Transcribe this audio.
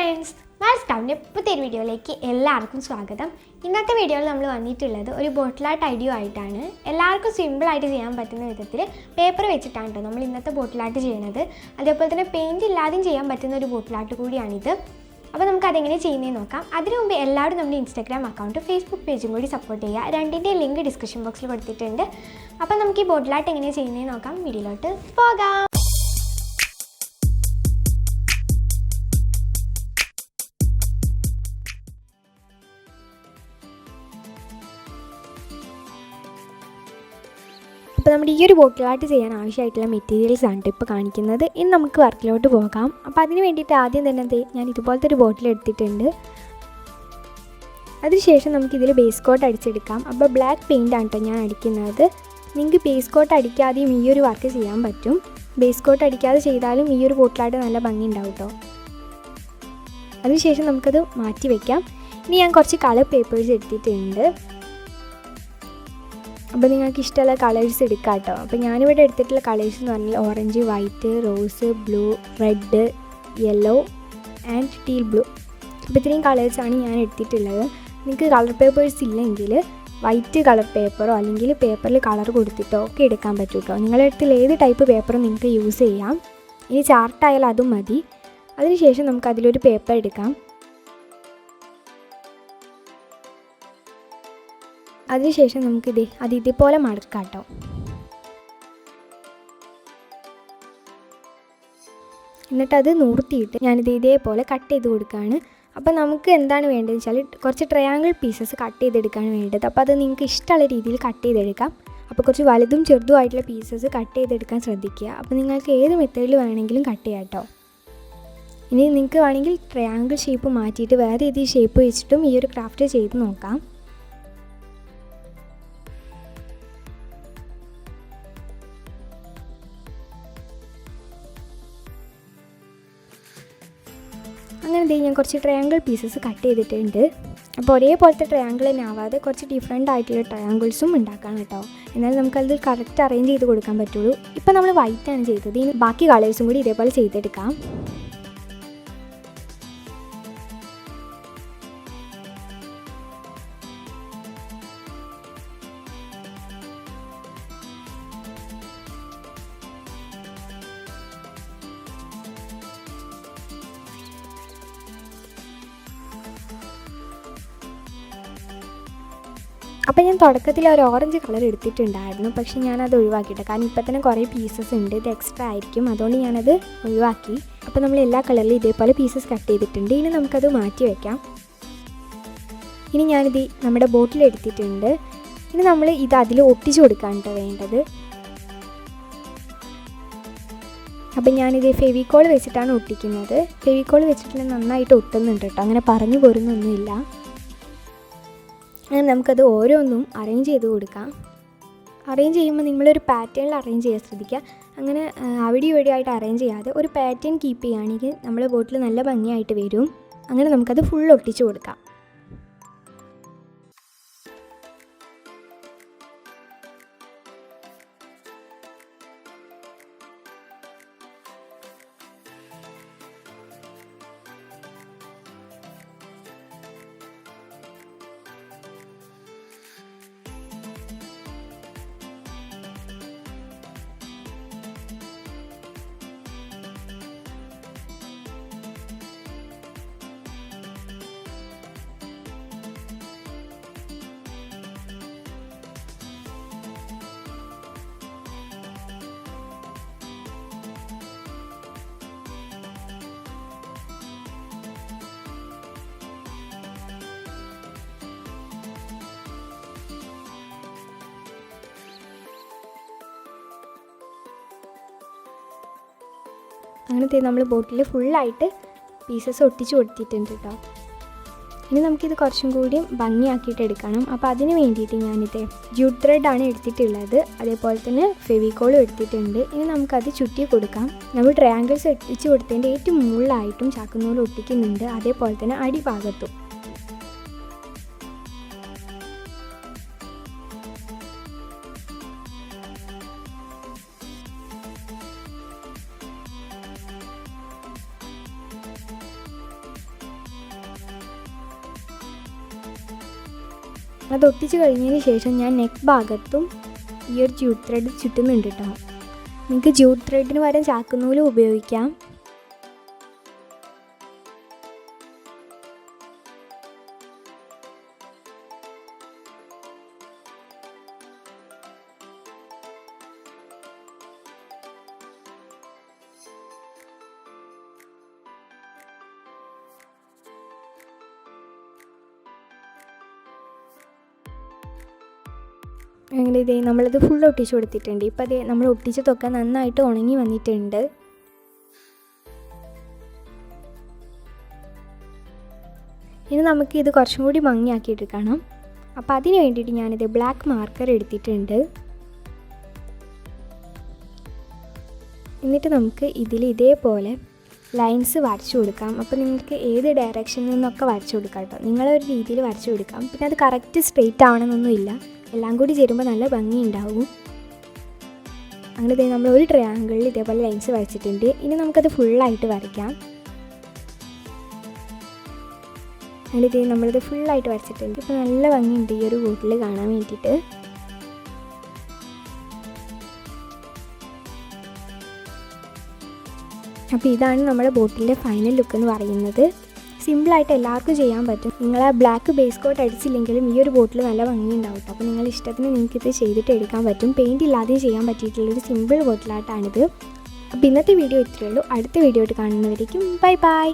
Friends, മാൽസ്റ്റാവിൻ്റെ പുതിയൊരു വീഡിയോയിലേക്ക് എല്ലാവർക്കും സ്വാഗതം. ഇന്നത്തെ വീഡിയോയിൽ നമ്മൾ വന്നിട്ടുള്ളത് ഒരു ബോട്ടിൽ ആർട്ട് ഐഡിയ ആയിട്ടാണ്. എല്ലാവർക്കും സിമ്പിളായിട്ട് ചെയ്യാൻ പറ്റുന്ന വിധത്തിൽ പേപ്പർ വെച്ചിട്ടാണ് കേട്ടോ നമ്മൾ ഇന്നത്തെ ബോട്ടിൽ ആർട്ട് ചെയ്യുന്നത്. അതേപോലെ തന്നെ പെയിൻറ്റ് ഇല്ലാതെയും ചെയ്യാൻ പറ്റുന്ന ഒരു ബോട്ടിൽ ആർട്ട് കൂടിയാണിത്. അപ്പോൾ നമുക്ക് അതെങ്ങനെ ചെയ്യുന്നതെന്ന് നോക്കാം. അതിനു മുമ്പ് എല്ലാവരും നമ്മുടെ ഇൻസ്റ്റാഗ്രാം അക്കൗണ്ട്, ഫേസ്ബുക്ക് പേജും കൂടി സപ്പോർട്ട് ചെയ്യുക. രണ്ടിൻ്റെ ലിങ്ക് ഡിസ്ക്രിപ്ഷൻ ബോക്സിൽ കൊടുത്തിട്ടുണ്ട്. അപ്പോൾ നമുക്ക് ഈ ബോട്ടിൽ ആർട്ട് എങ്ങനെ ചെയ്യുന്നതെന്ന് നോക്കാം. വീഡിയോയിലോട്ട് പോകാം. അപ്പോൾ നമ്മുടെ ഈ ഒരു ബോട്ടിൽ ആർട്ട് ചെയ്യാൻ ആവശ്യമായിട്ടുള്ള മെറ്റീരിയൽസ് ആണ് ഇപ്പോൾ കാണിക്കുന്നത്. ഇനി നമുക്ക് വർക്കിലോട്ട് പോകാം. അപ്പോൾ അതിന് വേണ്ടിയിട്ട് ആദ്യം തന്നെ ഞാൻ ഇതുപോലത്തെ ഒരു ബോട്ടിൽ എടുത്തിട്ടുണ്ട്. അതിനുശേഷം നമുക്കിതിൽ ബേസ് കോട്ട് അടിച്ചെടുക്കാം. അപ്പോൾ ബ്ലാക്ക് പെയിൻ്റ് ആണ് കേട്ടോ ഞാൻ അടിക്കുന്നത്. നിങ്ങൾക്ക് ബേസ് കോട്ട് അടിക്കാതെയും ഈ ഒരു വർക്ക് ചെയ്യാൻ പറ്റും. ബേസ് കോട്ട് അടിക്കാതെ ചെയ്താലും ഈ ഒരു ബോട്ടിൽ ആർട്ട് നല്ല ഭംഗി ഉണ്ടാവും കേട്ടോ. അതിനുശേഷം നമുക്കത് മാറ്റി വയ്ക്കാം. ഇനി ഞാൻ കുറച്ച് കളർ പേപ്പേഴ്സ് എടുത്തിട്ടുണ്ട്. അപ്പോൾ നിങ്ങൾക്ക് ഇഷ്ടമുള്ള കളേഴ്സ് എടുക്കാം കേട്ടോ. അപ്പോൾ ഞാനിവിടെ എടുത്തിട്ടുള്ള കളേഴ്സ് എന്ന് പറഞ്ഞാൽ orange, white, rose, blue, red, yellow and teal blue. അപ്പോൾ ഇത്രയും കളേഴ്സാണ് ഞാൻ എടുത്തിട്ടുള്ളത്. നിങ്ങൾക്ക് കളർ പേപ്പേഴ്സ് ഇല്ലെങ്കിൽ വൈറ്റ് കളർ പേപ്പറോ അല്ലെങ്കിൽ പേപ്പറിൽ കളർ കൊടുത്തിട്ടോ ഒക്കെ എടുക്കാൻ പറ്റും കേട്ടോ. നിങ്ങളുടെ അടുത്തിൽ ഏത് ടൈപ്പ് പേപ്പറും നിങ്ങൾക്ക് യൂസ് ചെയ്യാം. ഇനി ചാർട്ടായാലും അതും മതി. അതിനുശേഷം നമുക്ക് അതിലൊരു പേപ്പർ എടുക്കാം. അതിനുശേഷം നമുക്കിത് ഇതേപോലെ മടക്കാം കേട്ടോ. എന്നിട്ടത് നൂർത്തിയിട്ട് ഞാനിത് ഇതേപോലെ കട്ട് ചെയ്ത് കൊടുക്കുകയാണ്. അപ്പോൾ നമുക്ക് എന്താണ് വേണ്ടതെന്ന് വെച്ചാൽ കുറച്ച് ട്രയാങ്കിൾ പീസസ് കട്ട് ചെയ്തെടുക്കുകയാണ് വേണ്ടത്. അപ്പോൾ അത് നിങ്ങൾക്ക് ഇഷ്ടമുള്ള രീതിയിൽ കട്ട് ചെയ്തെടുക്കാം. അപ്പോൾ കുറച്ച് വലുതും ചെറുതുമായിട്ടുള്ള പീസസ് കട്ട് ചെയ്തെടുക്കാൻ ശ്രദ്ധിക്കുക. അപ്പോൾ നിങ്ങൾക്ക് ഏത് മെത്തേഡിൽ വേണമെങ്കിലും കട്ട് ചെയ്യാം കേട്ടോ. ഇനി നിങ്ങൾക്ക് വേണമെങ്കിൽ ട്രയാങ്കിൾ ഷേപ്പ് മാറ്റിയിട്ട് വേറെ ഏത് ഷേപ്പ് വെച്ചിട്ടും ഈ ഒരു ക്രാഫ്റ്റ് ചെയ്ത് നോക്കാം. അങ്ങനെ ഞാൻ കുറച്ച് ട്രയാങ്കിൾ പീസസ് കട്ട് ചെയ്തിട്ടുണ്ട്. അപ്പോൾ ഒരേപോലത്തെ ട്രയാങ്കിൾ തന്നെ ആവാതെ കുറച്ച് ഡിഫറെൻ്റ് ആയിട്ടുള്ള ട്രയാങ്കിൾസും ഉണ്ടാക്കാം കേട്ടോ. എന്നാലും നമുക്കത് കറക്റ്റ് അറേഞ്ച് ചെയ്ത് കൊടുക്കാൻ പറ്റുള്ളൂ. ഇപ്പോൾ നമ്മൾ വൈറ്റാണ് ചെയ്തത്. ഇനി ബാക്കി കളേഴ്സും കൂടി ഇതേപോലെ ചെയ്തെടുക്കാം. അപ്പോൾ ഞാൻ തുടക്കത്തിൽ ഒരു ഓറഞ്ച് കളർ എടുത്തിട്ടുണ്ടായിരുന്നു. പക്ഷേ ഞാനത് ഒഴിവാക്കിയിട്ട്, കാരണം ഇപ്പോൾ തന്നെ കുറേ പീസസ് ഉണ്ട്, ഇത് എക്സ്ട്രാ ആയിരിക്കും, അതുകൊണ്ട് ഞാനത് ഒഴിവാക്കി. അപ്പോൾ നമ്മൾ എല്ലാ കളറിലും ഇതേപോലെ പീസസ് കട്ട് ചെയ്തിട്ടുണ്ട്. ഇനി നമുക്കത് മാറ്റി വയ്ക്കാം. ഇനി ഞാനിത് നമ്മുടെ ബോട്ടിൽ എടുത്തിട്ടുണ്ട്. ഇനി നമ്മൾ ഇത് അതിൽ ഒട്ടിച്ച് കൊടുക്കാനാണ് വേണ്ടത്. അപ്പം ഞാനിത് ഫെവിക്കോൾ വെച്ചിട്ടാണ് ഒട്ടിക്കുന്നത്. ഫെവിക്കോൾ വെച്ചിട്ട് നന്നായിട്ട് ഒട്ടുന്നുണ്ട് കേട്ടോ, അങ്ങനെ പറഞ്ഞു പോരുന്നൊന്നുമില്ല. അങ്ങനെ നമുക്കത് ഓരോന്നും അറേഞ്ച് ചെയ്ത് കൊടുക്കാം. അറേഞ്ച് ചെയ്യുമ്പോൾ നിങ്ങളൊരു പാറ്റേണിൽ അറേഞ്ച് ചെയ്യാൻ ശ്രദ്ധിക്കുക. അങ്ങനെ അവിടെ ഇവിടെ ആയിട്ട് അറേഞ്ച് ചെയ്യാതെ ഒരു പാറ്റേൺ കീപ്പ് ചെയ്യുകയാണെങ്കിൽ നമ്മുടെ ബോട്ടിൽ നല്ല ഭംഗിയായിട്ട് വരും. അങ്ങനെ നമുക്കത് ഫുൾ ഒട്ടിച്ച് കൊടുക്കാം. അങ്ങനത്തെ നമ്മൾ ബോട്ടിൽ ഫുള്ളായിട്ട് പീസസ് ഒട്ടിച്ച് കൊടുത്തിട്ടുണ്ട് കേട്ടോ. ഇനി നമുക്കിത് കുറച്ചും കൂടി ഭംഗിയാക്കിയിട്ട് എടുക്കണം. അപ്പോൾ അതിന് വേണ്ടിയിട്ട് ഞാനിത് ജൂട്ട് ത്രെഡാണ് എടുത്തിട്ടുള്ളത്. അതേപോലെ തന്നെ ഫെവിക്കോളും എടുത്തിട്ടുണ്ട്. ഇനി നമുക്കത് ചുറ്റി കൊടുക്കാം. നമ്മൾ ട്രയാങ്കിൾസ് ഒട്ടിച്ച് കൊടുത്തതിൻ്റെ ഏറ്റവും മുകളിലായിട്ടും ചാക്കുന്നൂല് ഒട്ടിക്കുന്നുണ്ട്, അതേപോലെ തന്നെ അടിഭാഗത്തും. അത് ഒട്ടിച്ച് കഴിഞ്ഞതിന് ശേഷം ഞാൻ നെക്ക് ഭാഗത്തും ഈ ഒരു ജ്യൂട്ട് ത്രെഡ് ചുറ്റുന്നുണ്ട് കേട്ടോ. നിങ്ങൾക്ക് ജ്യൂട്ട് ത്രെഡിന് പകരം ചാക്കുനൂലും ഉപയോഗിക്കാം. അങ്ങനെ ഇതേ നമ്മളത് ഫുൾ ഒട്ടിച്ച് കൊടുത്തിട്ടുണ്ട്. ഇപ്പോൾ അതേ നമ്മൾ ഒട്ടിച്ചതൊക്കെ നന്നായിട്ട് ഉണങ്ങി വന്നിട്ടുണ്ട്. ഇനി നമുക്ക് ഇത് കുറച്ചും കൂടി ഭംഗിയാക്കി എടുക്കണം. അപ്പോൾ അതിന് വേണ്ടിയിട്ട് ഞാനിത് ബ്ലാക്ക് മാർക്കർ എടുത്തിട്ടുണ്ട്. എന്നിട്ട് നമുക്ക് ഇതിൽ ഇതേപോലെ ലൈൻസ് വരച്ചു കൊടുക്കാം. അപ്പോൾ നിങ്ങൾക്ക് ഏത് ഡയറക്ഷനിൽ നിന്നൊക്കെ വരച്ചു കൊടുക്കാം കേട്ടോ. നിങ്ങളൊരു രീതിയിൽ വരച്ചു കൊടുക്കാം. പിന്നെ അത് കറക്റ്റ് സ്ട്രെയിറ്റ് ആവണമെന്നൊന്നുമില്ല. എല്ലാം കൂടി ചേരുമ്പോൾ നല്ല ഭംഗി ഉണ്ടാവും. അങ്ങനെ ഇതേ നമ്മൾ ഒരു ട്രയാങ്കിളിൽ ഇതേപോലെ ലൈൻസ് വരച്ചിട്ടുണ്ട്. ഇനി നമുക്കത് ഫുള്ളായിട്ട് വരയ്ക്കാം. അങ്ങനെ ഇതേ നമ്മളിത് ഫുള്ളായിട്ട് വരച്ചിട്ടുണ്ട്. ഇപ്പോൾ നല്ല ഭംഗിയുണ്ട് ഈ ഒരു ബോട്ടിൽ കാണാൻ വേണ്ടിയിട്ട്. അപ്പോൾ ഇതാണ് നമ്മുടെ ബോട്ടിലിൻ്റെ ഫൈനൽ ലുക്ക് എന്ന് പറയുന്നത്. സിമ്പിളായിട്ട് എല്ലാവർക്കും ചെയ്യാൻ പറ്റും. നിങ്ങൾ ആ ബ്ലാക്ക് ബേസ് കോട്ട് അടിച്ചില്ലെങ്കിലും ഈ ഒരു ബോട്ടിൽ നല്ല ഭംഗി ഉണ്ടാവും. അപ്പോൾ നിങ്ങളുടെ ഇഷ്ടത്തിന് നിങ്ങൾക്കിത് ചെയ്തിട്ട് എടുക്കാൻ പറ്റും. പെയിൻറ്റ് ഇല്ലാതെയും ചെയ്യാൻ പറ്റിയിട്ടുള്ളൊരു സിമ്പിൾ ബോട്ടിലായിട്ടാണിത്. അപ്പോൾ ഇന്നത്തെ വീഡിയോ ഇത്രയേ ഉള്ളൂ. അടുത്ത വീഡിയോ ആയിട്ട് കാണുന്നവരേക്കും ബൈ ബൈ.